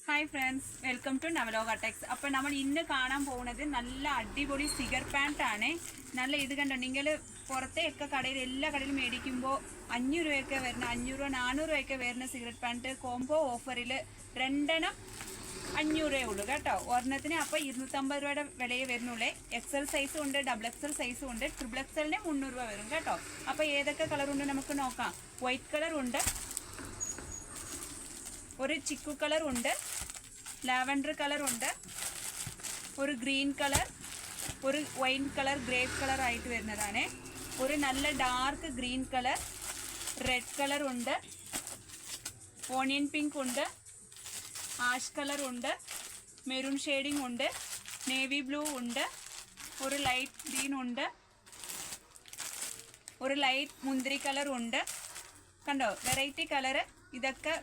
Hi friends, welcome to Navaloka techs. അപ്പോൾ നമ്മൾ ഇന്ന് കാണാൻ പോകുന്നത് നല്ല അടിപൊളി സിഗർ പാൻറ് ആണ്. നല്ല ഇത് കണ്ടോ, നിങ്ങൾ പുറത്തെയൊക്കെ കടയിൽ എല്ലാ കടയിലും മേടിക്കുമ്പോൾ 500 രൂപയൊക്കെ വരുന്ന 500 400 രൂപയൊക്കെ വരുന്ന സിഗരറ്റ് പാൻറ് കോംബോ ഓഫറിൽ രണ്ടെണ്ണം 500 രൂപയേ ഉള്ളൂ കേട്ടോ ഒരെണ്ണത്തിന്. അപ്പോൾ 250 രൂപയുടെ വിലയെ വരുന്നുള്ളേ. എക്സൽ സൈസും ഉണ്ട്, ഡബിൾ എക്സൽ സൈസും ഉണ്ട്. ട്രിപ്പിൾ എക്സലിന് 300 രൂപ വരും കേട്ടോ. അപ്പോൾ ഏതൊക്കെ കളറുണ്ട് നമുക്ക് നോക്കാം. വൈറ്റ് കളർ ഉണ്ട്, ഒരു ചിക്കു കളർ ഉണ്ട്, ലാവൻഡർ കളർ ഉണ്ട്, ഒരു ഗ്രീൻ കളർ, ഒരു വൈൻ കളർ ഗ്രേപ്പ് കളർ ആയിട്ട് വരുന്നതാണ്, ഒരു നല്ല dark green colour, red colour ഉണ്ട്, ഓണിയൻ പിങ്ക് ഉണ്ട്, ആഷ് കളർ ഉണ്ട്, മെറൂൺ ഷെയ്ഡിങ് ഉണ്ട്, നേവി ബ്ലൂ ഉണ്ട്, ഒരു ലൈറ്റ് ഗ്രീൻ ഉണ്ട്, ഒരു ലൈറ്റ് മുന്തിരി കളർ ഉണ്ട്. കണ്ടോ, വെറൈറ്റി കളറ്. ഇതൊക്കെ